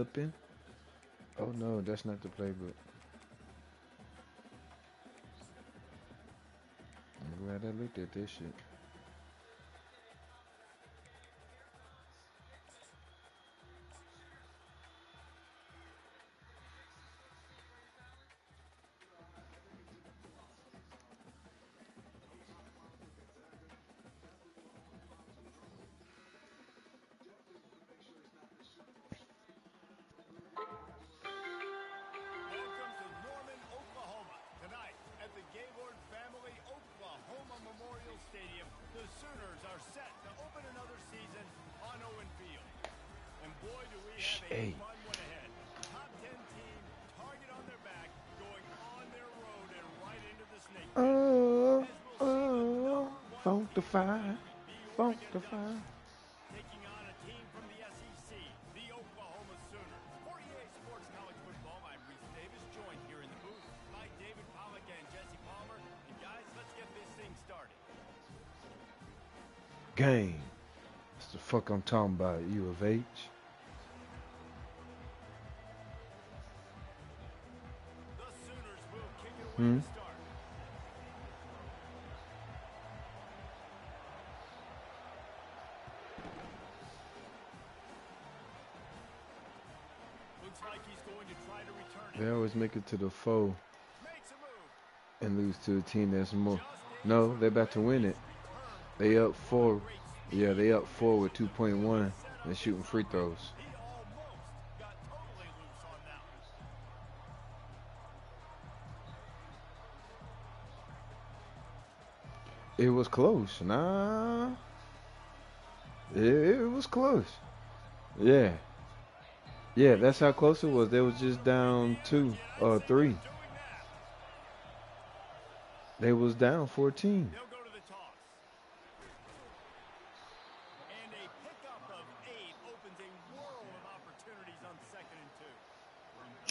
developing. Oh no, that's not the playbook. I'm glad I looked at this shit. Welcome to Norman, Oklahoma. Tonight, at the Gaylord Family Oklahoma Memorial Stadium, the Sooners are set to open another season on Owen Field. And boy, do we have a Hey. fun one ahead. Top 10 team, target on their back, going on their road and right into the snake pit. Oh, As we'll see the oh, number one funk the team in the fire, country, the funk Oregon the Ducks, fire. taking on a team from the SEC, the Oklahoma Sooners. 48 Sports College Football, I'm Reese Davis, joined here in the booth by David Pollack and Jesse Palmer. And guys, let's get this thing started. Game. That's the fuck I'm talking about, U of H. The Sooners will kick it away Hmm? to start. Looks like he's going to try to return They it. always make it to the foe Makes a move. and lose to a team that's more. Just No, they're about to win it. They up returned four. great Yeah, they up four with speed. 2.1 and shooting free throws. He almost got totally loose on that one. It was close. Nah. It was close. Yeah. Yeah, that's how close it was. They was just down two or three. They was down 14. They'll go to the toss. And a pickup of 8 opens a world of opportunities on 2nd and 2.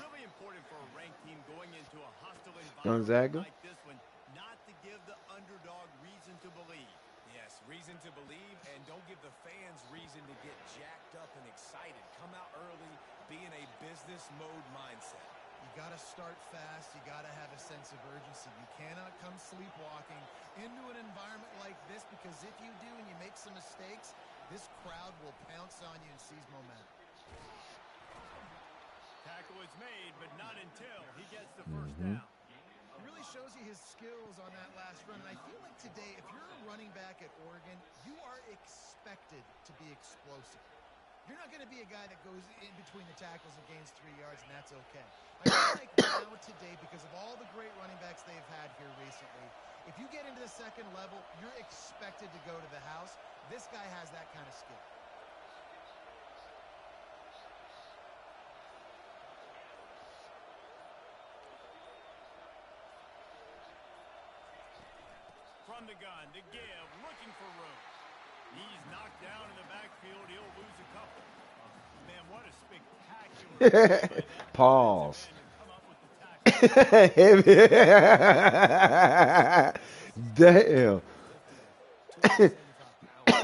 Really important for a ranked team going into a hostile environment Gonzaga. like this one, not to give the underdog reason to believe. Yes, reason to believe, and don't give the fans reason to get jacked up and excited. Come out early, be in a business mode mindset. You got to start fast. You got to have a sense of urgency. You cannot come sleepwalking into an environment like this, because if you do and you make some mistakes, this crowd will pounce on you and seize momentum. Tackle is made, but not until he gets the first down. It really shows you his skills on that last run. And I feel like today, if you're a running back at Oregon, you are expected to be explosive. You're not going to be a guy that goes in between the tackles and gains 3 yards, and that's okay. I feel like now today, because of all the great running backs they've had here recently, if you get into the second level, you're expected to go to the house. This guy has that kind of skill. From the gun to give, looking for room. He's knocked down in the backfield. He'll lose a couple. Man, what a spectacular Pause. come up with the tackle. Damn. 275 pounds.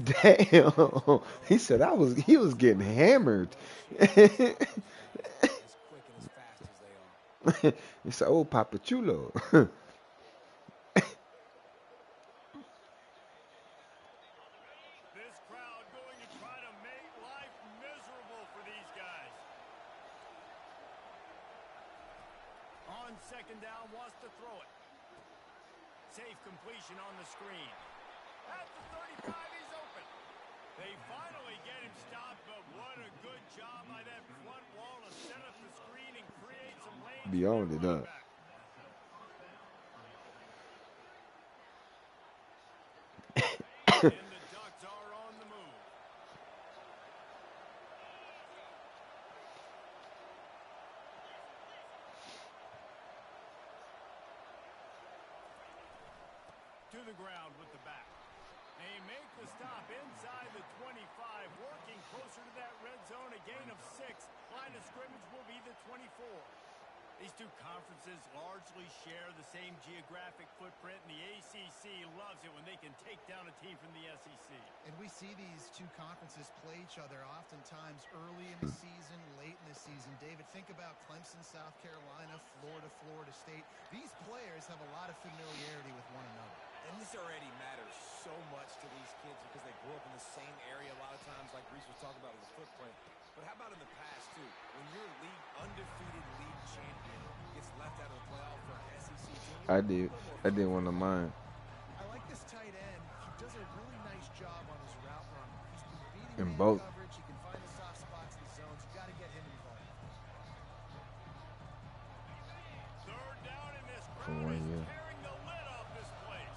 Damn. He said he was getting hammered. As quick and as fast as they are. He said, oh, Papa Chulo. This crowd going to try to make life miserable for these guys. On 2nd down, wants to throw it. Safe completion on the screen. At the 35, he's open. They finally get him stopped, but what a good job by that front wall to set up the screen and create some lanes. Beyond it, huh? And the Ducks are on the move. To the ground with the back. They make the stop inside the 25, working closer to that red zone, a gain of 6. Line of scrimmage will be the 24. These two conferences largely share the same geographic footprint, and the ACC loves it when they can take down a team from the SEC. And we see these two conferences play each other oftentimes early in the season, think about Clemson, South Carolina, Florida, Florida State, these players have a lot of familiarity with one another. And this already matters so much to these kids because they grew up in the same area a lot of times, like Reese was talking about with the footprint. But how about in the past, too? When your undefeated league champion gets left out of the playoff for an SEC team? I did one of mine. I like this tight end. He does a really nice job on his route running. He's been beating In man both. coverage. He can find the soft spots in the zones. You got to get him involved. Third down in this For crowd 1 is year. tearing the lid off this place.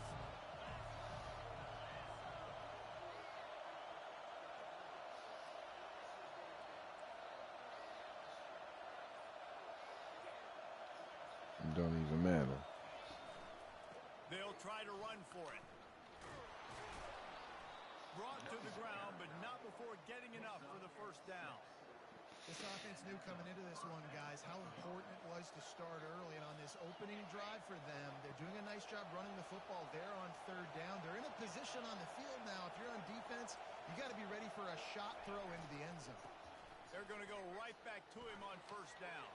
Don't even matter. They'll try to run for it. Brought to the ground, but not before getting enough for the first down. This offense knew coming into this one, guys, how important it was to start early. And on this opening drive for them, they're doing a nice job running the football there on third down. They're in a position on the field now. If you're on defense, you got to be ready for a shot throw into the end zone. They're going to go right back to him on first down.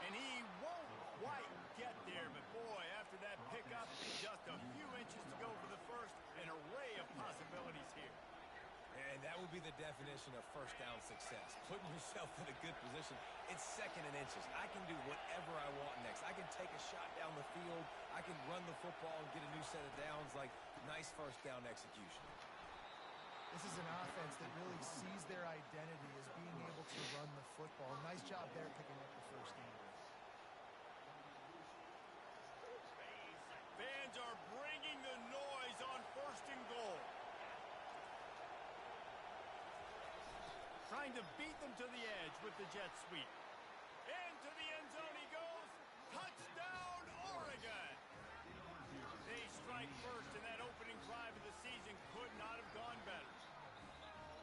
And he won't quite get there, but boy, after that pickup, just a few inches to go for the first, an array of possibilities here. And that would be the definition of first down success. Putting yourself in a good position. It's second and inches. I can do whatever I want next. I can take a shot down the field. I can run the football and get a new set of downs. Like, nice first down execution. This is an offense that really sees their identity as being able to run the football. Nice job there picking up the first down. Fans are bringing the noise on first and goal. Trying to beat them to the edge with the jet sweep. Into the end zone he goes. Touchdown, Oregon. They strike first, and that opening drive of the season could not have gone better.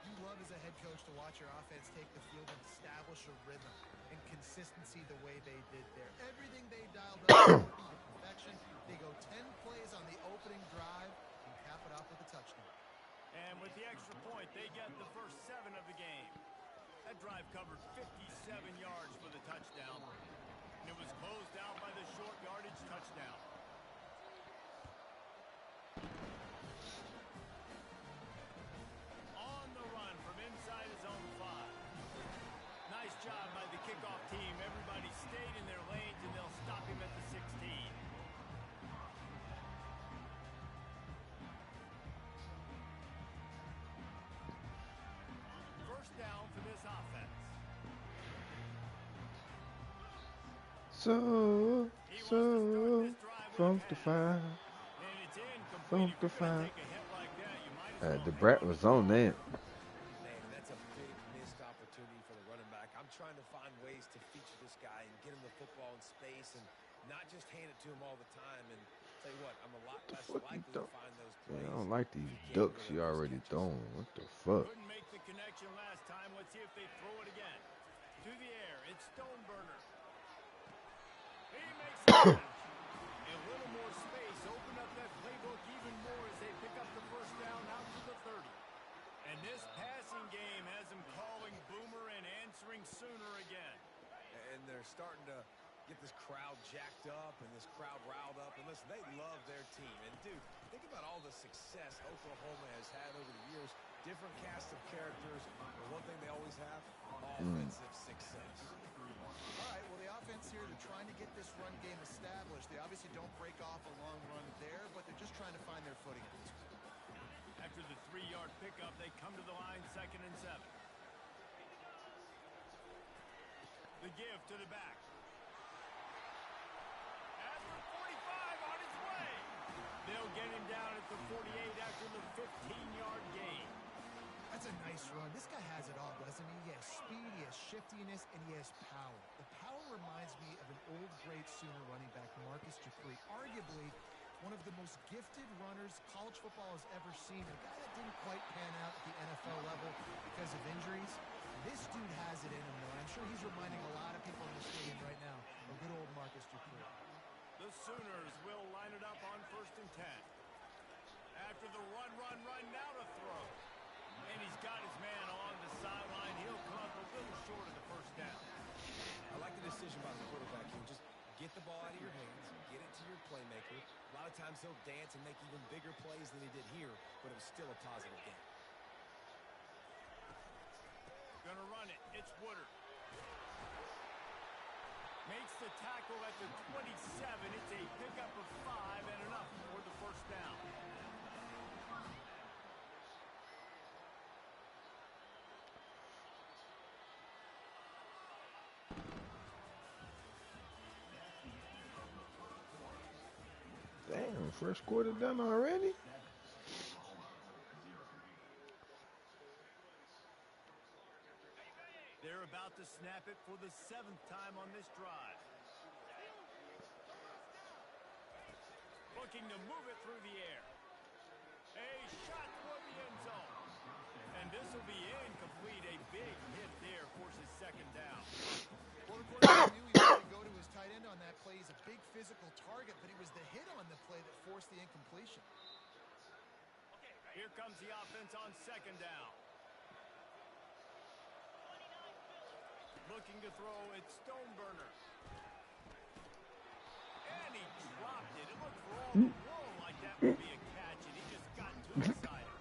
You love as a head coach to watch your offense take the field and establish a rhythm and consistency the way they did there. Everything they dialed up to perfection. They go 10 plays on the opening drive and cap it off with a touchdown. And with the extra point, they get the first 7 of the game. That drive covered 57 yards for the touchdown. And it was closed out by the short yardage touchdown. On the run from inside his own 5. Nice job by the kickoff team. Everybody stayed in their lanes, and they'll stop him at the 16. First down for this offense. So He wants to start this drive with a funkified. And it's incomplete. If you're gonna take a hit like that, you might as well The pick Brat up was the on that. Man, that's a big missed opportunity for the running back. I'm trying to find ways to feature this guy and get him the football in space and not just hand it to him all the time. And tell you what, I'm a lot less What you likely to thought? find those Man, plays. I don't like these if you can't ducks get you those already catches. throwing. What the fuck? Couldn't make the connection last time. Let's see if they throw it again. To the air. It's Stoneburner. He makes it. A little more space. Open up that playbook even more as they pick up the first down out to the 30. And this passing game has them calling Boomer and answering Sooner again. And they're starting to get this crowd jacked up and this crowd riled up. And listen, they love their team. And, dude, think about all the success Oklahoma has had over the years. Different cast of characters. But one thing they always have, offensive success. All right, well, the offense here, they're trying to get this run game established. They obviously don't break off a long run there, but they're just trying to find their footing at this point. After the 3-yard pickup, they come to the line, 2nd and 7. The give to the back. After 45 on his way. They'll get him down at the 48 after the 15-yard gain. That's a nice run. This guy has it all, doesn't he? He has speed, he has shiftiness, and he has power. The power reminds me of an old great Sooner running back, Marcus Dupree. Arguably one of the most gifted runners college football has ever seen. A guy that didn't quite pan out at the NFL level because of injuries. This dude has it in him, though. I'm sure he's reminding a lot of people in the stadium right now of good old Marcus Dupree. The Sooners will line it up on 1st and 10. After the run, now to throw. And he's got his man along the sideline. He'll come up a little short of the first down. Sometimes he'll dance and make even bigger plays than he did here, but it was still a positive game. Gonna run it. It's Woodard. Makes the tackle at the 27. It's a pickup of 5 and enough for the first down. Damn, first quarter done already? They're about to snap it for the 7th time on this drive. Looking to move it through the air. A shot toward the end zone. And this will be incomplete. A big hit there forces second down. Well, the quarterback knew he wanted to go to his tight end on that play. He's a big physical target, but it was the hit on the play that forced the incompletion. Here comes the offense on second down. Looking to throw, it's Stoneburner. And he dropped it. It looked for all the world like that would be a catch, and he just got too excited.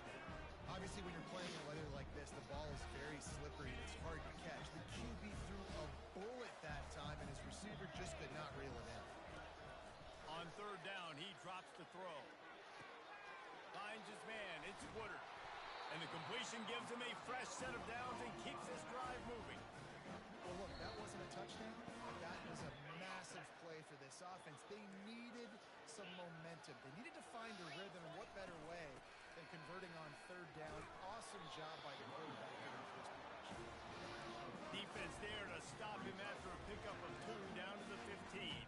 Obviously, when you're playing in weather like this, the ball is very slippery and it's hard to catch. The QB threw a bullet that time, and his receiver just could not reel it in. On third down, he drops the throw. Finds his man. It's Woodard. And the completion gives him a fresh set of downs and keeps this drive moving. Well, look, that wasn't a touchdown. That was a massive play for this offense. They needed some momentum. They needed to find a rhythm, and what better way than converting on third down. Awesome job by the quarterback getting first possession. Defense there to stop him after a pickup of 2 down to the 15.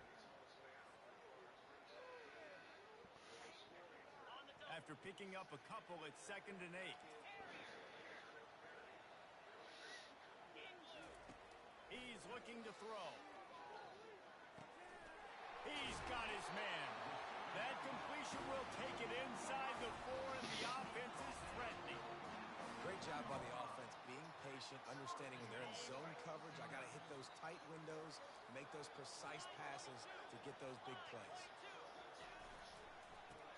After picking up a couple, it's 2nd and 8. He's looking to throw. He's got his man. That completion will take it inside the 4, and the offense is threatening. Great job by the offense, being patient, understanding when they're in zone coverage, I got to hit those tight windows, make those precise passes to get those big plays.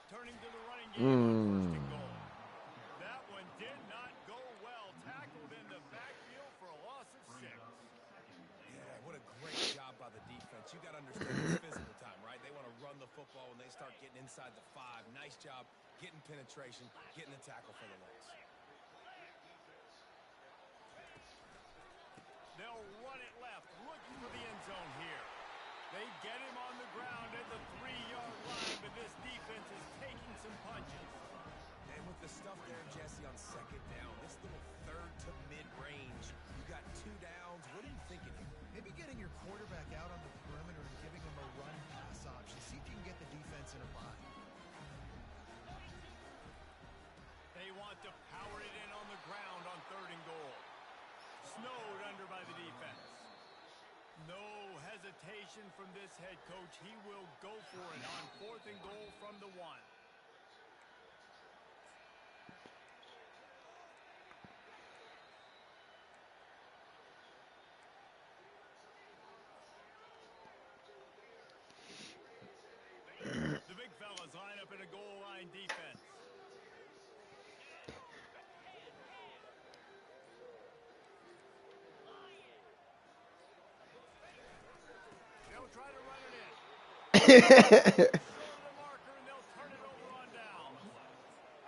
Turning to the running game on 1st and goal. That one did not go well. Tackled in the backfield for a loss of 6. Yeah, what a great job by the defense. You got to understand it's physical time, right? They want to run the football when they start getting inside the 5. Nice job getting penetration, getting the tackle for the loss. They'll run it left, looking for the end zone here. They get him on the ground at the 3-yard line, but this defense is taking some punches. And with the stuff there, Jesse, on second down, this little third to mid-range, you got 2 downs. What are you thinking here? Maybe getting your quarterback out on the perimeter and giving him a run-pass option. See if you can get the defense in a bind. They want to power it in on the ground on 3rd and goal. Snowed under by the defense. No hesitation from this head coach. He will go for it on 4th and goal from the 1. The big fellas line up in a goal line defense. They'll try to run it in. The marker, and they'll turn it over on down.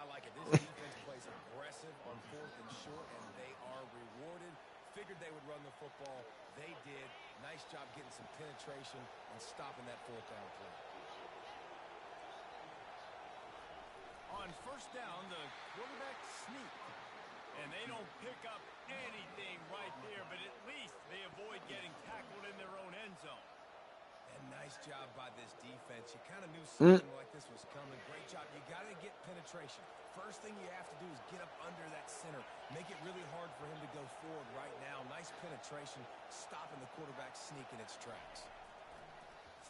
I like it. This defense plays aggressive on 4th and short, and they are rewarded. Figured they would run the football. They did. Nice job getting some penetration and stopping that 4th down play. On 1st down, the quarterback sneaked. And they don't pick up anything right there, but at least they avoid getting tackled in their own end zone. And nice job by this defense. You kind of knew something like this was coming. Great job. You got to get penetration. First thing you have to do is get up under that center. Make it really hard for him to go forward right now. Nice penetration, stopping the quarterback sneak in its tracks.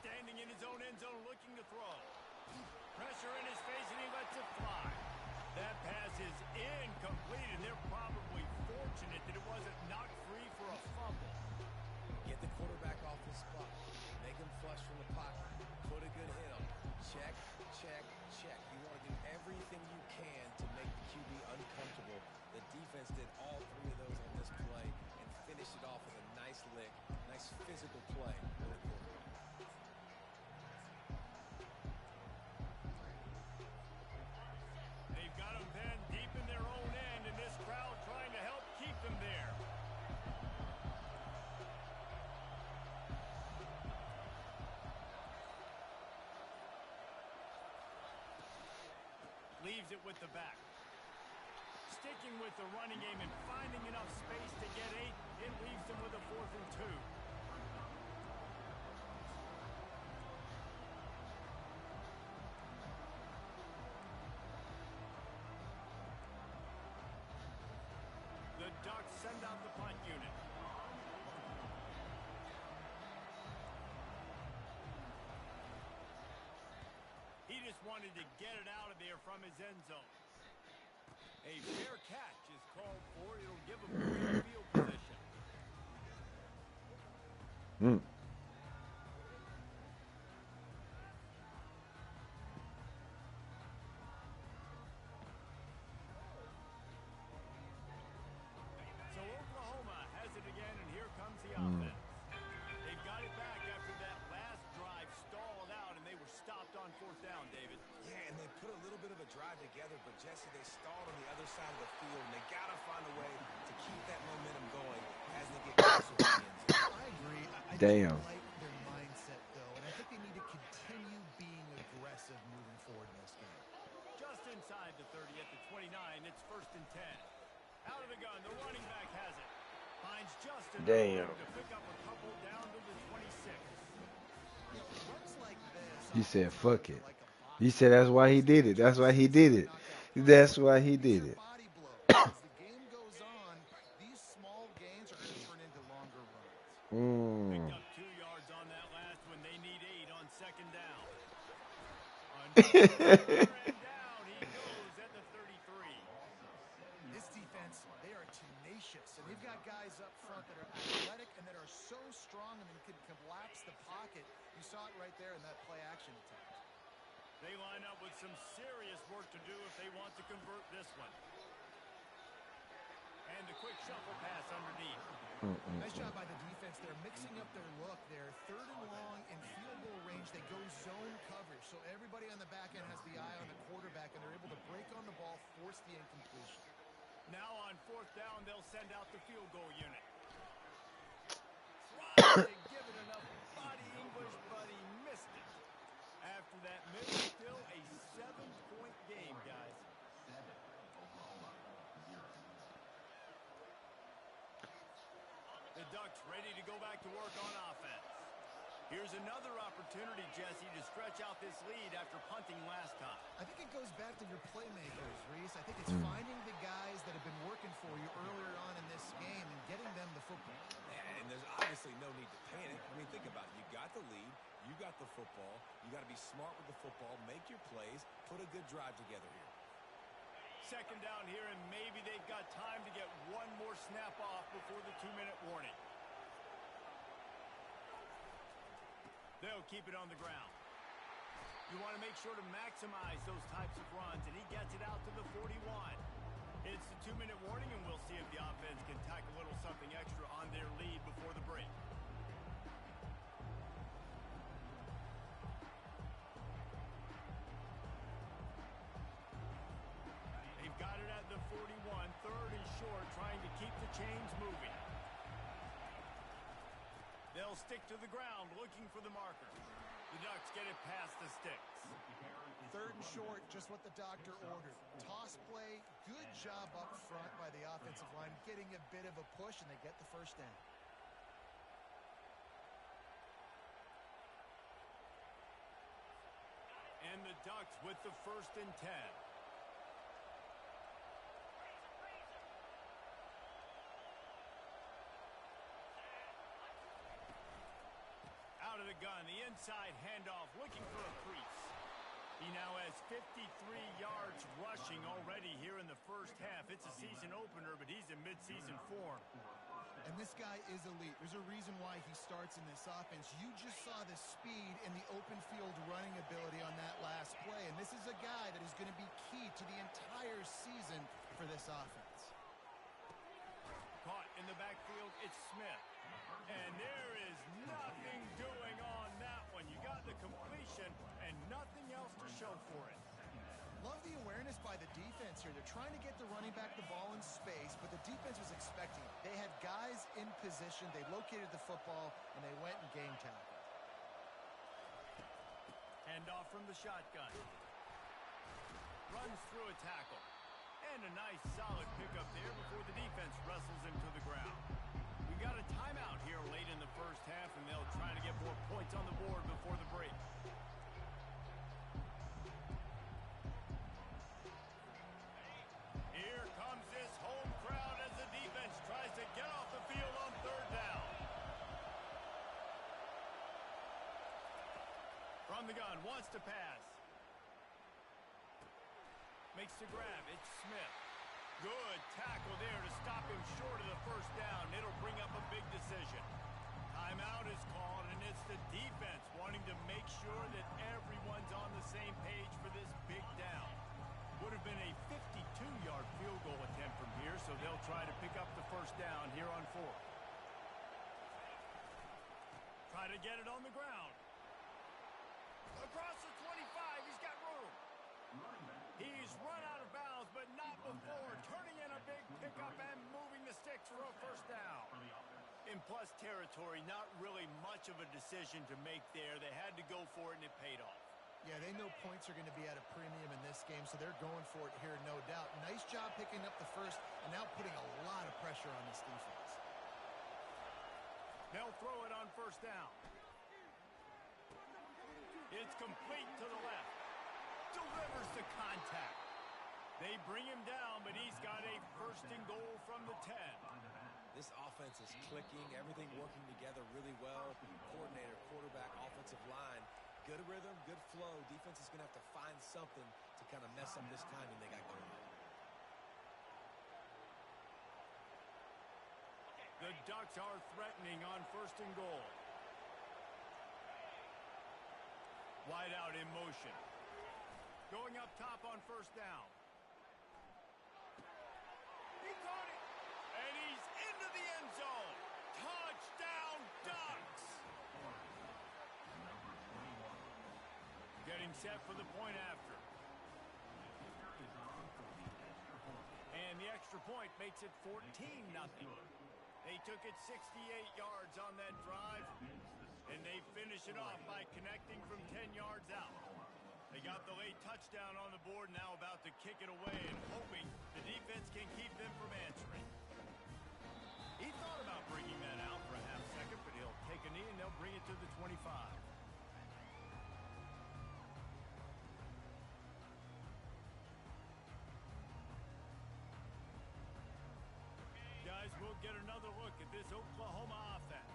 Standing in his own end zone, looking to throw. Pressure in his face, and he lets it fly. That pass is incomplete, and they're probably fortunate that it wasn't knocked free for a fumble. Get the quarterback off the spot. Make him flush from the pocket. Put a good hit on him. Check, check, Leaves it with the back. Sticking with the running game and finding enough space to get 8. It leaves them with a 4th and 2. The Ducks send out the punt unit. He just wanted to get it out of there from his end zone. A fair catch is called for. It'll give him good field position. So Oklahoma has it again, and here comes the offense. They've got it back after that last drive stalled out, and they were stopped on 4th down, David. Yeah, and they put a little bit of a drive together, but Jesse, they stalled on the other side of the field, and they got to find a way to keep that momentum going as they get closer to the end zone. I agree. I Damn. don't like their mindset, though, and I think they need to continue being aggressive moving forward in this game. Just inside the 30 at the 29, it's 1st and 10. Out of the gun, the running back has it. Finds Justin Damn. to pick up a couple down to the 26. Runs like this He said, "Fuck it." like a box. He said that's why he did it. That's why he did it. That's why he did it. Body blows. As the game goes on, these small gains are going to turn into longer runs. Picked up 2 yards on that last one. They need 8 on 2nd down. And down he goes at the 33. This defense, they are tenacious, and they've got guys up front that are athletic and that are so strong and can collapse the pocket. You saw it right there in that play-action attempt. They line up with some serious work to do if they want to convert this one. And a quick shuffle pass underneath. Nice job by the defense. They're mixing up their look. They're 3rd and long in field goal range. They go zone coverage, so everybody on the back end has the eye on the quarterback, and they're able to break on the ball, force the incompletion. Now on 4th down, they'll send out the field goal unit. Tried to give it enough body English, but he missed it. After that miss, still a 7-point game, guys. The Ducks ready to go back to work on offense. Here's another opportunity, Jesse, to stretch out this lead after punting last time. I think it goes back to your playmakers, Reese. I think it's finding the guys that have been working for you earlier on in this game and getting them the football. And there's obviously no need to panic. I mean, think about it. You got the lead. You got the football. You got to be smart with the football. Make your plays. Put a good drive together here. 2nd down here, and maybe they've got time to get one more snap off before the 2-minute warning. They'll keep it on the ground. You want to make sure to maximize those types of runs, and he gets it out to the 41. It's the 2-minute warning, and we'll see if the offense can tack a little something extra on their lead before the break. They've got it at the 41, 3rd and short, trying to keep the chains moving. They'll stick to the ground, looking for the marker. The Ducks get it past the sticks. 3rd and short, just what the doctor ordered. Toss play, good job up front by the offensive line, getting a bit of a push, and they get the 1st down. And the Ducks with the 1st and 10. Out of the gun, the inside handoff, looking for a crease. He now has 53 yards rushing already here in the 1st half. It's a season opener, but he's in mid-season form. And this guy is elite. There's a reason why he starts in this offense. You just saw the speed and the open field running ability on that last play. And this is a guy that is going to be key to the entire season for this offense. Caught in the backfield, it's Smith. And there is nothing doing on that one. You got the completion and nothing else to show for it. Love the awareness by the defense here. They're trying to get the running back the ball in space, but the defense was expecting it. They had guys in position. They located the football, and they went and game tackled. Hand off from the shotgun. runs through a tackle. And a nice solid pickup there before the defense wrestles him to the ground. We got a timeout here late in the first half, and they'll try to get more points on the board before the break. Here comes this home crowd as the defense tries to get off the field on third down. From the gun, wants to pass. Makes the grab. It's Smith. Good tackle there to stop him short of the first down. It'll bring up a big decision. Timeout is called, and it's the defense wanting to make sure that everyone's on the same page for this big down. Would have been a 52-yard field goal attempt from here, so they'll try to pick up the first down here on fourth. Try to get it on the ground. Across the 25, he's got room. He's run out of bounds, but not before turning in a big pickup and moving the sticks for a first down. In plus territory, not really much of a decision to make there. They had to go for it, and it paid off. Yeah, they know points are going to be at a premium in this game, so they're going for it here, no doubt. Nice job picking up the first and now putting a lot of pressure on this defense. They'll throw it on first down. It's complete to the left. Delivers the contact. They bring him down, but he's got a first and goal from the 10. This offense is clicking, everything working together really well. Coordinator, quarterback, offensive line. Good rhythm, good flow. Defense is going to have to find something to kind of mess up this timing they got going on. The Ducks are threatening on first and goal. Wide out in motion. Going up top on first down. He caught it. And he's into the end zone. Touchdown, Ducks. Getting set for the point after. And the extra point makes it 14-0. They took it 68 yards on that drive, and they finish it off by connecting from 10 yards out. They got the late touchdown on the board, now about to kick it away and hoping the defense can keep them from answering. He thought about bringing that out for a half second, but he'll take a knee and they'll bring it to the 25. Guys, we'll get another look at this Oklahoma offense.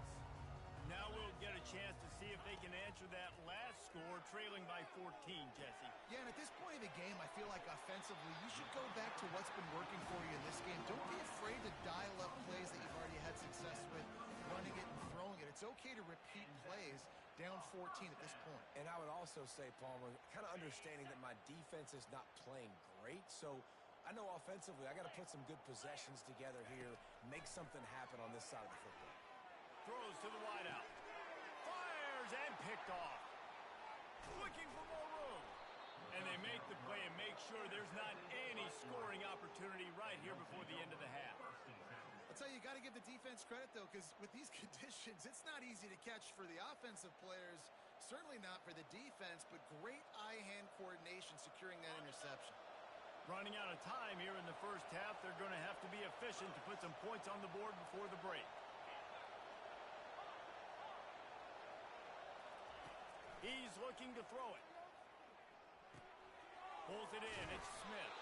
Now we'll get a chance to see if they can answer that last score, trailing by 14, Jesse. Yeah, and at this point of the game, I feel like offensively, you should go back to what's been working for you in this game. Don't be afraid to dial up plays that you've already had success with, running it and throwing it. It's okay to repeat plays down 14 at this point. And I would also say, Palmer, kind of understanding that my defense is not playing great, so I know offensively I got to put some good possessions together here, make something happen on this side of the football. Throws to the wideout. Fires and picked off. Looking for more room. And they make the play and make sure there's not any scoring opportunity right here before the end of the half. I'll tell you, you got to give the defense credit, though, because with these conditions, it's not easy to catch for the offensive players. Certainly not for the defense, but great eye-hand coordination securing that interception. Running out of time here in the first half, they're going to have to be efficient to put some points on the board before the break. He's looking to throw it. Pulls it in. It's Smith.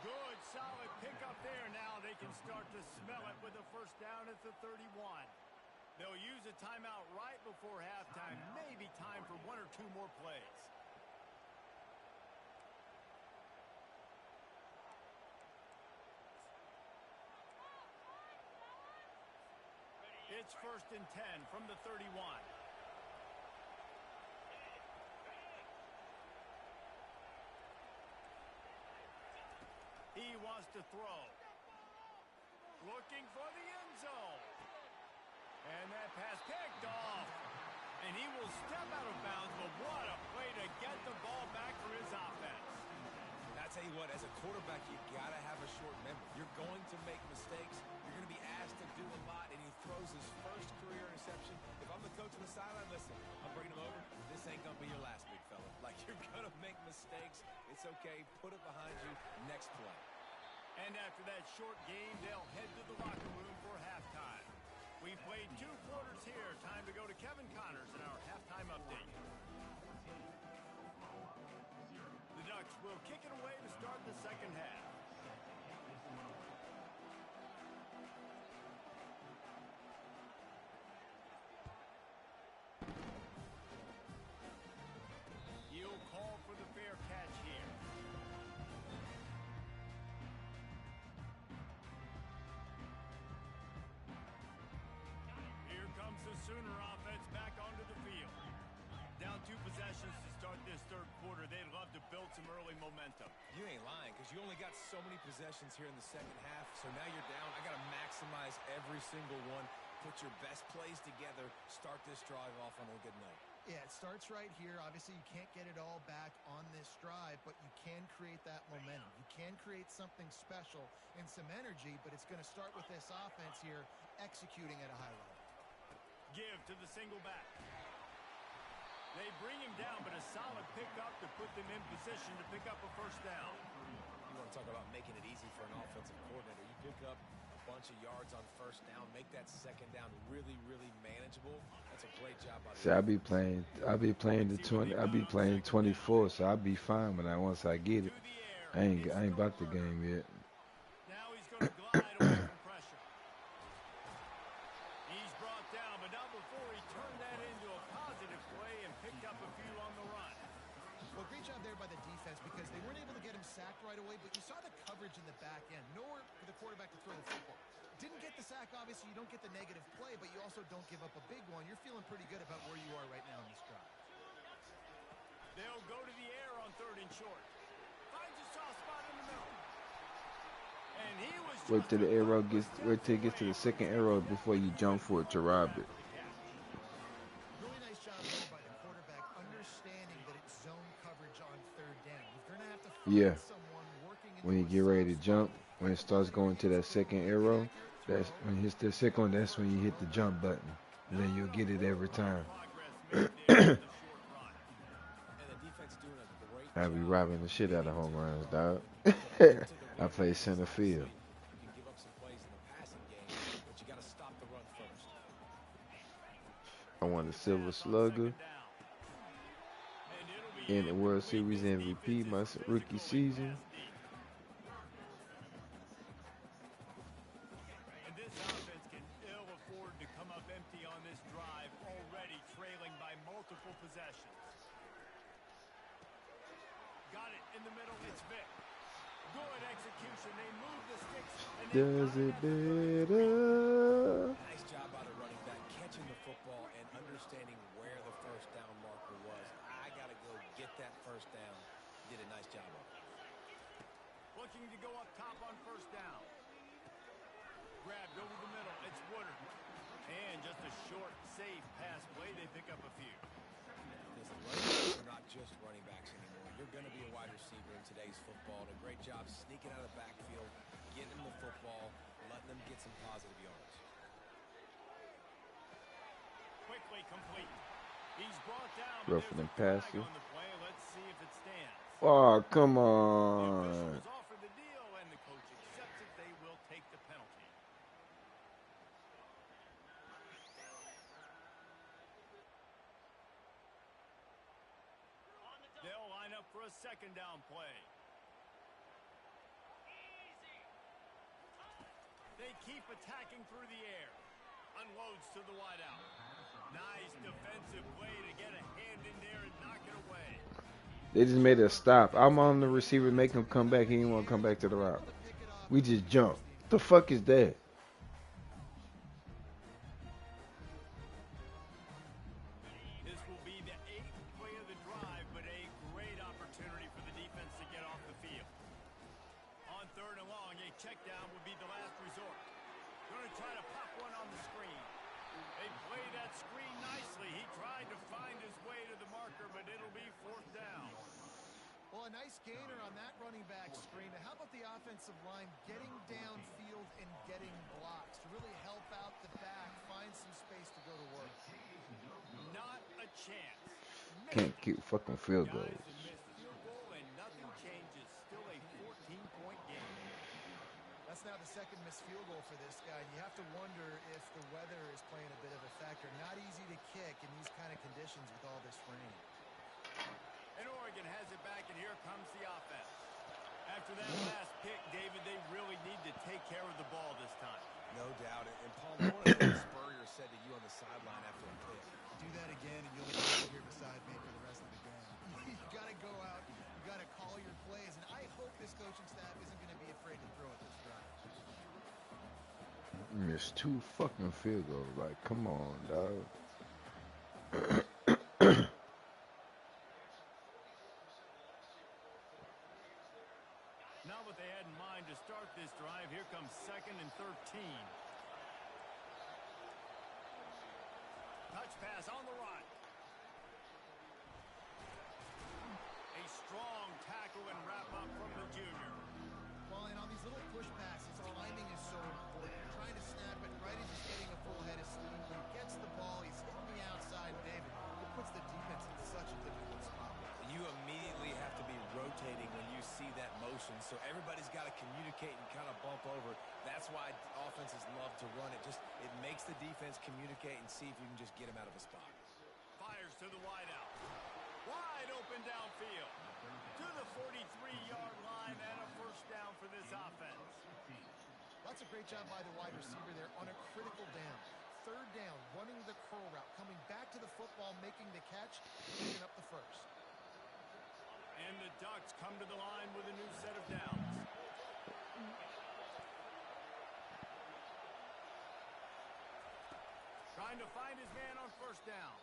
Good, solid pickup there. Now they can start to smell it with a first down at the 31. They'll use a timeout right before halftime. Maybe time for one or two more plays. It's first and 10 from the 31. He wants to throw. Looking for the end zone. And that pass picked off. And he will step out of bounds, but what a play to get the ball back for his offense. And I tell you what, as a quarterback, you got to have a short memory. You're going to make mistakes. You're going to be asked to do a lot, and he throws his first career interception. If I'm the coach on the sideline, listen, I'm bringing him over. This ain't going to be your last big fella. Like, you're going to make mistakes. It's okay. Put it behind you. Next play. And after that short game, they'll head to the locker room for halftime. We've played 2 quarters here. Time to go to Kevin Connors in our halftime update. The Ducks will kick it away to start the second half. You'll call for the fair catch here. Here comes the Sooner offense back onto the field. Down 2 possessions to start this third quarter. They'd love to build some early momentum. You ain't lying, because you only got so many possessions here in the second half. So now you're down. I got to maximize every single one. Put your best plays together. Start this drive off on a good note. Yeah, it starts right here. Obviously, you can't get it all back on this drive, but you can create that momentum. You can create something special and some energy, but it's going to start with this offense here executing at a high level. Give to the single back. They bring him down, but a solid pickup to put them in position to pick up a first down. You want to talk about making it easy for an offensive coordinator. You pick up a bunch of yards on first down, make that second down really, really manageable. That's a great job by the See, I'll be playing the 20. I'll be playing 24, so I'll be fine when once I get it. I ain't about the game yet. Now he's going to glide away from pressure. He's brought down, but not before he turned that into a positive play and picked up a few on the run. Well, great job there by the defense because they weren't able to get him sacked right away, but you saw the coverage in the back end. Nowhere for the quarterback to throw the football. Didn't get the sack, obviously. You don't get the negative play, but you also don't give up a big one. You're feeling pretty good about where you are right now in this drive. They'll go to the air on 3rd and short. Finds a soft spot in the middle. And he was Wait till the arrow gets. Wait till it gets to the second arrow before you jump for it to rob it. Really nice job there by the quarterback, understanding that it's zone coverage on 3rd down. You're going to have to find someone working into When you get ready to jump, when it starts going to that second arrow, that's when it hits the second one. That's when you hit the jump button, and then you'll get it every time. I be robbing the shit out of home runs, dog. I play center field. I won the Silver Slugger and the World Series MVP my rookie season. And this offense can ill afford to come up empty on this drive, already trailing by multiple possessions. Got it in the middle. It's Vic. Good execution. They move the sticks. And Does it better? Nice job by the running back, catching the football and understanding where the first down marker was. I got to go get that first down. Did a nice job of it. Looking to go up top on first down. Grabbed over the middle. It's Woodard. And just a short, safe pass play. They pick up a few. Listen, running backs are not just running backs anymore. You're going to be a wide receiver in today's football. And a great job sneaking out of the backfield, getting them the football, letting them get some positive yards. Quickly complete. He's brought down. Roughing and passing. On the play. Let's see if it stands. Oh, come The on. officials offer the deal, and the coach accepts it. They will take the penalty. They'll line up for a second down play. They keep attacking through the air. Unloads to the wideout. Nice defensive play to get a hand in there and knock it away. They just made a stop. I'm on the receiver, make him come back. He didn't want to come back to the route. We just jumped. What the fuck is that? This will be the 8th play of the drive, but a great opportunity for the defense to get off the field. On 3rd and long, a check down would be the last resort. Going to try to pop one on the screen. They play that screen nicely. He tried to find his way to the marker, but it'll be 4th down. Well, a nice gainer on that running back screen. How about the offensive line getting downfield and getting blocks to really help out the back, find some space to go to work? Not a chance. can't kick fucking field goals. Guys, a missed field goal and nothing changes. Still a 14-point game. That's now the second missed field goal for this guy. You have to wonder if the weather is playing a bit of a factor. Not easy to kick in these kind of conditions with all this rain. And Oregon has it back, and here comes the offense. After that last pick, David, they really need to take care of the ball this time. No doubt. And Paul, one of the things Spurrier said to you on the sideline after a pick. Do that again, and you'll be here beside me for the rest of the game. You got to go out. You got to call your plays, and I hope this coaching staff isn't going to be afraid to throw at this drive. Missed 2 fucking field goals. Like, come on, dog. Not what they had in mind to start this drive. Here comes 2nd and 13. Touch pass on the run. A strong tackle and wrap up from the junior. Well, and on these little push passes, timing is so important. Trying to snap it right as he's getting a full head of steam. When he gets the ball, he's hitting the outside, David. It puts the defense in such a difficult spot. You immediately have to be rotating when you see that motion, so everybody's got to communicate and kind of bump over. That's why offenses love to run it. It makes the defense communicate and see if you can just get him out of a spot. Fires to the wideout. Wide open downfield. To the 43-yard line and a first down for this offense. That's a great job by the wide receiver there on a critical down. 3rd down, running the curl route, coming back to the football, making the catch, picking up the first. And the Ducks come to the line with a new set of downs. Trying to find his man on first down.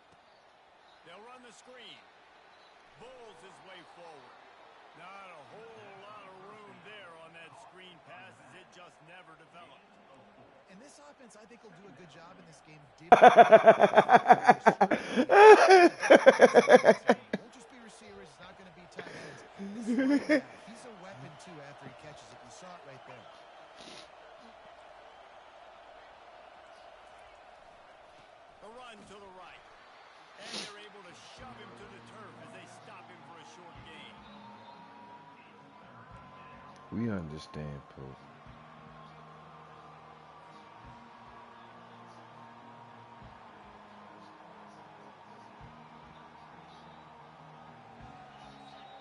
They'll run the screen. Bulls his way forward. Not a whole lot of room there on that screen pass as it just never developed. And this offense, I think, will do a good job in this game. Won't just be receivers. It's not going to be tight ends. He's a weapon, too, after he catches it. You saw it right there. A run to the right. And they're able to shove him to the turf as they stop him for a short gain. We understand, Pope.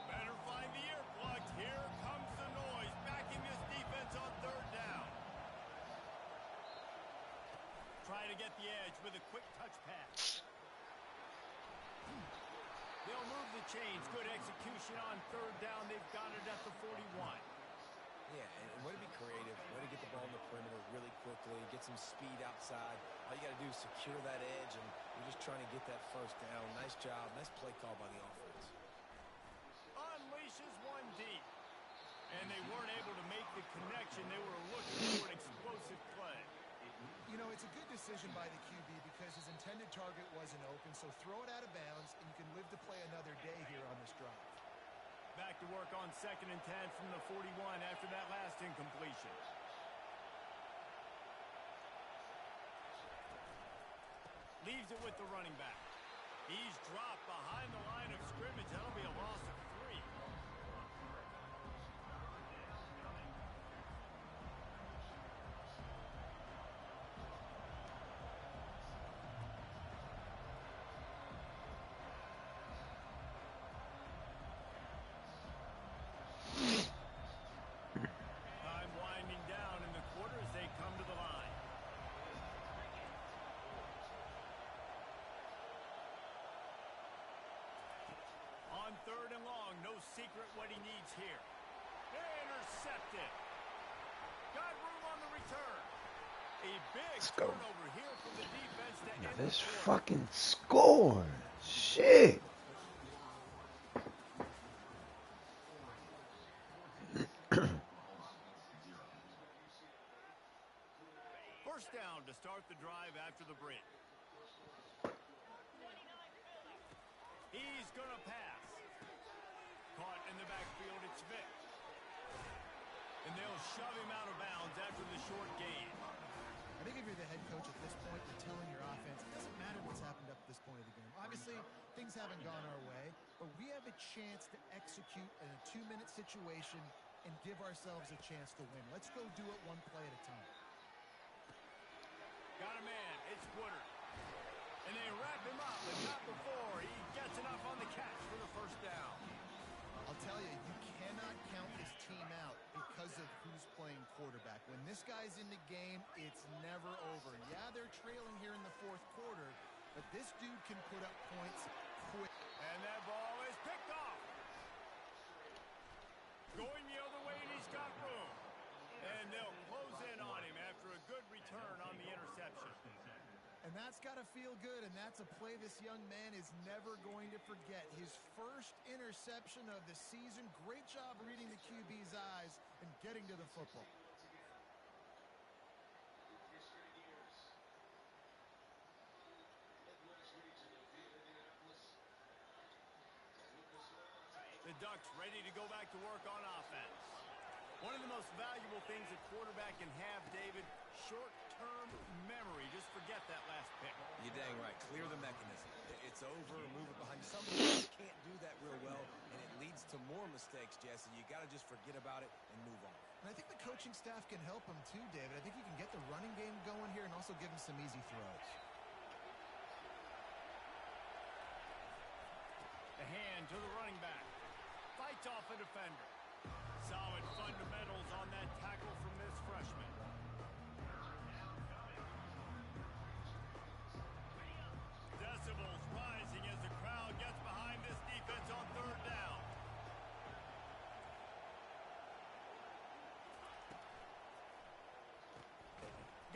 Better find the earplugs. Here comes the noise. Backing this defense on 3rd down. Trying to get the edge with a quick touch pass. They'll move the chains. Good execution on 3rd down. They've got it at the 41. Yeah, and way to be creative, way to get the ball in the perimeter really quickly, get some speed outside. All you got to do is secure that edge, and you're just trying to get that first down. Nice job. Nice play call by the offense. Unleashes one deep. And they weren't able to make the connection. They were looking for an explosive play. You know, it's a good decision by the QB because his intended target wasn't open, so throw it out of bounds, and you can live to play another day here on this drive. Back to work on 2nd and 10 from the 41 after that last incompletion. Leaves it with the running back. He's dropped behind the line of scrimmage. That'll be a loss of 3. Time winding down in the quarter as they come to the line. On 3rd and long, no secret what he needs here. Intercepted. Got room on the return. A big turnover here from the defense to end Let's the quarter. fucking score. Shit. First down to start the drive after the break. He's going to pass. Caught in the backfield, it's Vick. And they'll shove him out of bounds after the short gain. I think if you're the head coach at this point, you're telling your offense, it doesn't matter what's happened up to this point of the game. Obviously, things haven't gone our way, but we have a chance to execute in a 2-minute situation and give ourselves a chance to win. Let's go do it one play at a time. Got a man. It's Woodard. And they wrap him up, but not before he gets enough on the catch for the first down. I'll tell you, you cannot count this team out because of who's playing quarterback. When this guy's in the game, it's never over. Yeah, they're trailing here in the fourth quarter, but this dude can put up points quick. And that ball is picked off. Going the other way, and he's got room. And they'll close in on him after a good return on the interception. And that's got to feel good, and that's a play this young man is never going to forget. His first interception of the season. Great job reading the QB's eyes and getting to the football. The Ducks ready to go back to work on offense. One of the most valuable things a quarterback can have, David, short-term memory. Just forget that last pick. You're dang right. Clear the mechanism. It's over. Move it behind you. Some people can't do that real well, and it leads to more mistakes, Jesse. You got to just forget about it and move on. And I think the coaching staff can help him too, David. I think he can get the running game going here and also give him some easy throws. The hand to the running back. Fights off a defender. Solid fundamentals on that tackle from this freshman. Decibels rising as the crowd gets behind this defense on third down.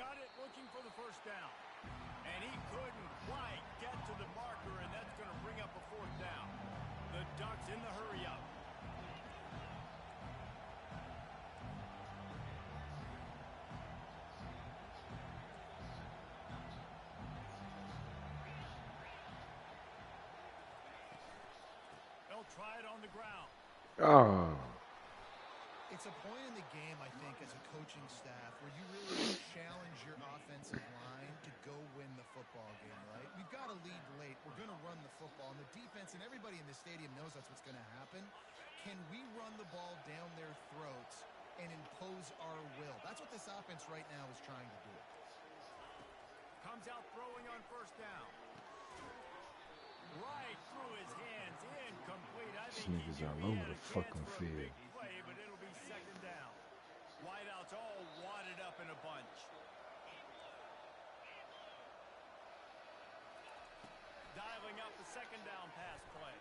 Got it looking for the first down. And he couldn't quite get to the marker, and that's going to bring up a fourth down. The Ducks in the hurry up. They'll try it on the ground. Oh. It's a point in the game, I think, as a coaching staff where you really challenge your offensive line to go win the football game, right? We've got to lead late. We're going to run the football. And the defense and everybody in the stadium knows that's what's going to happen. Can we run the ball down their throats and impose our will? That's what this offense right now is trying to do. Comes out throwing on first down. Right through his hands, incomplete. I think Niggas all over the fucking field. Play, but it'll be second down. Wideouts all wadded up in a bunch. Dialing up the second down pass play.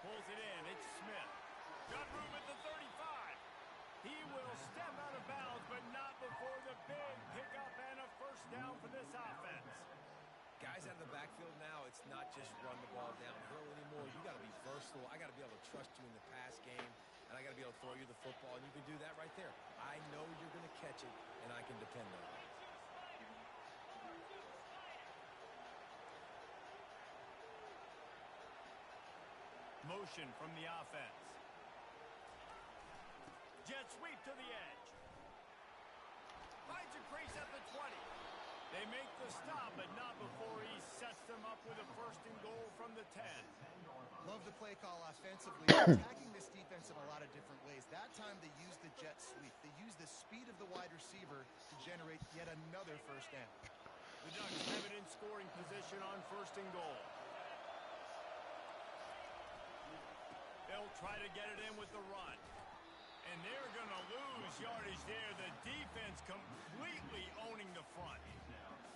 Pulls it in. It's Smith. Got room at the 35. He will step out of bounds, but not before the big pickup and a first down for this offense. Guys out of the backfield now, it's not just run the ball downhill anymore. You got to be versatile. I got to be able to trust you in the pass game, and I got to be able to throw you the football, and you can do that right there. I know you're going to catch it, and I can depend on it. Motion from the offense. Jet sweep to the edge. Finds a crease at the 20. They make the stop, but not before he sets them up with a first and goal from the 10. Love the play call offensively. Attacking this defense in a lot of different ways. That time they used the jet sweep. They used the speed of the wide receiver to generate yet another first down. The Ducks have it in scoring position on first and goal. They'll try to get it in with the run. And they're going to lose yardage there. The defense completely owning the front.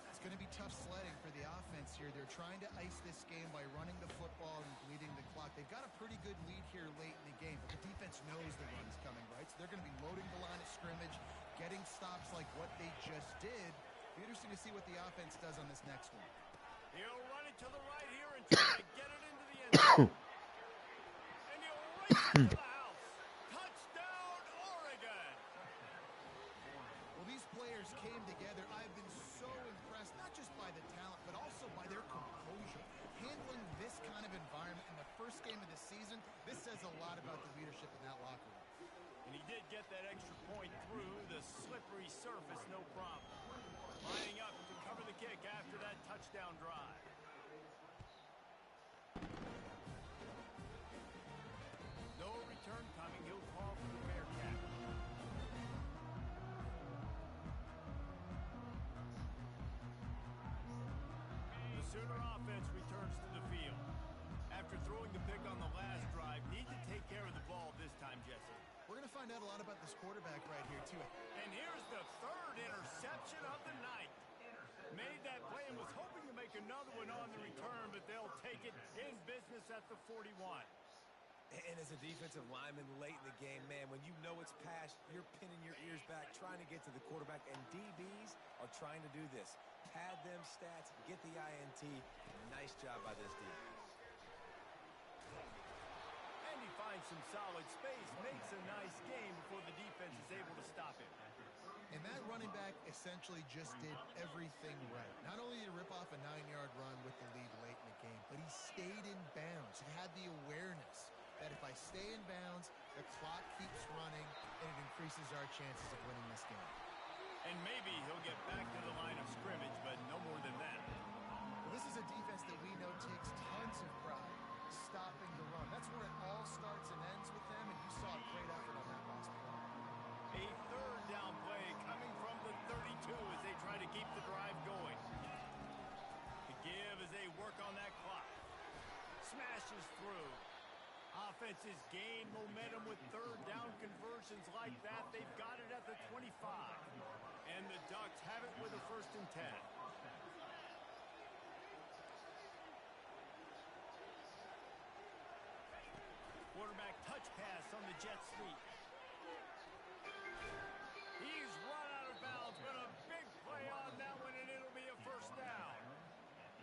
It's going to be tough sledding for the offense here. They're trying to ice this game by running the football and bleeding the clock. They've got a pretty good lead here late in the game, but the defense knows the run's coming, right? So they're going to be loading the line of scrimmage, getting stops like what they just did. Be interesting to see what the offense does on this next one. He'll run it to the right here and try to get it into the end zone. And he'll race it to the house. Touchdown, Oregon. Well, these players came together. I've been so impressed, not just by the talent, but also by their composure. Handling this kind of environment in the first game of the season, this says a lot about the leadership in that locker room. And he did get that extra point through the slippery surface, no problem. Lining up to cover the kick after that touchdown drive. after throwing the pick on the last drive, need to take care of the ball this time, Jesse. We're going to find out a lot about this quarterback right here, too. And here's the third interception of the night. Made that play and was hoping to make another one on the return, but they'll take it in business at the 41. And as a defensive lineman late in the game, man, when you know it's past, you're pinning your ears back, trying to get to the quarterback, and DBs are trying to do this. Pad them stats, get the INT. Nice job by this defense. And he finds some solid space, makes a nice game before the defense is able to stop him. And that running back essentially just did everything right. Not only did he rip off a 9-yard run with the lead late in the game, but he stayed in bounds. He had the awareness that if I stay in bounds, the clock keeps running, and it increases our chances of winning this game. And maybe he'll get back to the line of scrimmage, but no more than that. Well, this is a defense that we know takes tons of pride stopping the run. That's where it all starts and ends with them, and you saw a great effort on that last play. A third down play coming from the 32 as they try to keep the drive going. The give as they work on that clock. Smashes through. Offenses gain momentum with third down conversions like that. They've got it at the 25. And the Ducks have it with a 1st and 10. Quarterback touch pass on the jet sweep. He's run out of bounds, but a big play on that one, and it'll be a 1st down.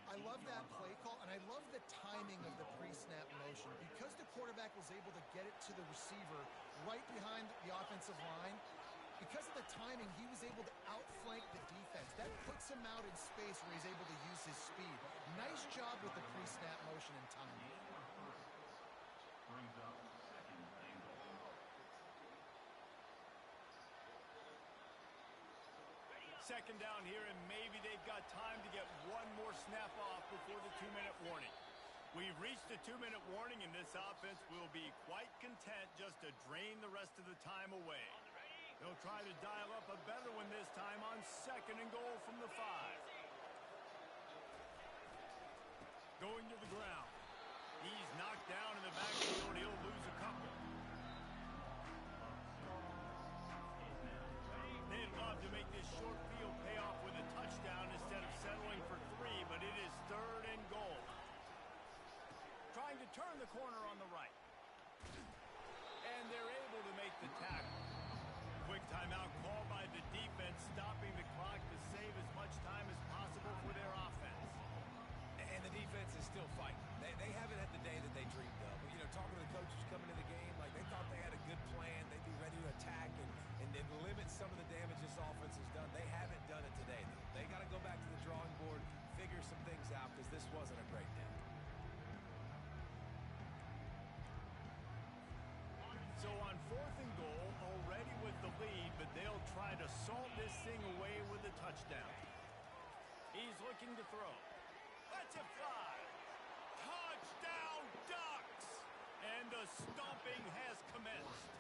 I love that play call, and I love the timing of the pre-snap motion. Because the quarterback was able to get it to the receiver right behind the offensive line, because of the timing, he was able to outflank the defense. That puts him out in space where he's able to use his speed. Nice job with the pre-snap motion and timing. Second down here, and maybe they've got time to get one more snap off before the 2-minute warning. We've reached the 2-minute warning, and this offense will be quite content just to drain the rest of the time away. They'll try to dial up a better one this time on 2nd and goal from the 5. Going to the ground. He's knocked down in the backfield. He'll lose a couple. They'd love to make this short field pay off with a touchdown instead of settling for 3, but it is 3rd and goal. Trying to turn the corner on the right. And they're able to make the tackle. Quick timeout called by the defense, stopping the clock to save as much time as possible for their offense. And the defense is still fighting. They haven't had the day that they dreamed of. But, you know, talking to the coaches coming into the game, like they thought they had a good plan. They'd be ready to attack and limit some of the damage this offense has done. They haven't done it today. They got to go back to the drawing board, figure some things out, because this wasn't a great day. So on 4th and goal, already with the lead, but they'll try to salt this thing away with a touchdown. He's looking to throw. Let's it fly. Touchdown, Ducks! And the stomping has commenced.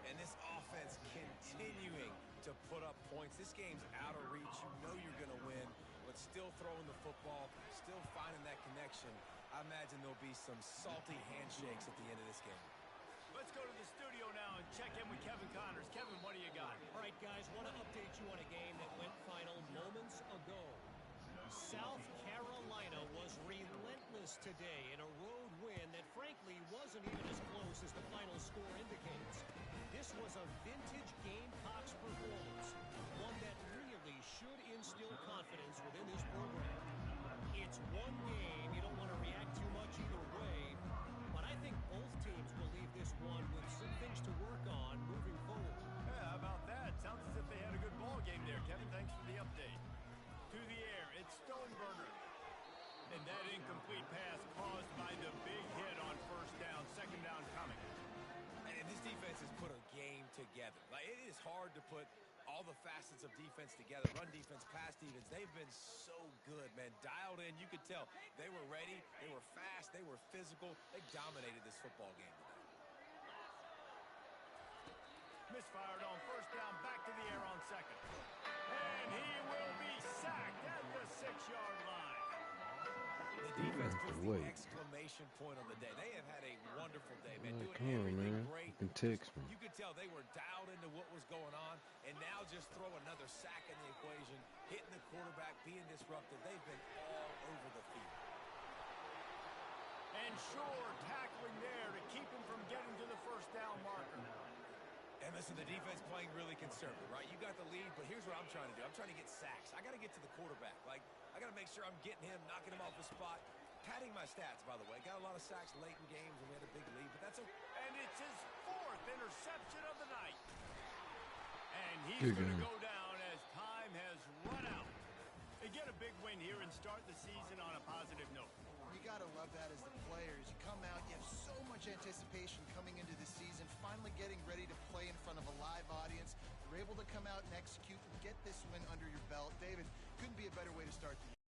And this offense continuing to put up points. This game's out of reach. You know you're going to win, but still throwing the football, still finding that connection. I imagine there'll be some salty handshakes at the end of this game. Let's go to the studio now and check in with Kevin Connors. Kevin, what do you got? All right, guys, want to update you on a game that went final moments ago. South Carolina was relentless today in a road win that frankly wasn't even as close as the final score indicates. This was a vintage Gamecocks performance, one that really should instill confidence within this program. It's one game, you don't want to react too much either way, but I think both teams will leave this one with some things to work on moving forward. Yeah, how about that? Sounds as if they had a good ball game there. Kevin, thanks for the update. To the air, it's Stoneburner. And that incomplete pass caused by the big hit on 1st down, 2nd down coming. And this defense has put a game together. Like, it is hard to put all the facets of defense together. Run defense, pass defense. They've been so good, man. Dialed in. You could tell they were ready. They were fast. They were physical. They dominated this football game today. Misfired on 1st down, back to the air on 2nd. And he will be sacked at the 6-yard line. The defense have to puts the wait. exclamation point on the day. They have had a wonderful day, man. Like, Doing come on, everything man. great. You can text me. You could tell they were dialed into what was going on, and now just throw another sack in the equation, hitting the quarterback, being disruptive. They've been all over the field. And sure, tackling there to keep him from getting to the first down marker. And listen, the defense playing really conservative, right? You got the lead, but here's what I'm trying to do. I'm trying to get sacks. I got to get to the quarterback. Like, I got to make sure I'm getting him, knocking him off the spot. Padding my stats, by the way. Got a lot of sacks late in games when we had a big lead, but that's okay. And it's his 4th interception of the night. And he's Good going to game. go down as time has run out. They get a big win here and start the season on a positive note. You got to love that as the players. You come out, you have so much anticipation coming into the season, finally getting ready to play in front of a live audience. You're able to come out and execute and get this win under your belt. David, couldn't be a better way to start the year.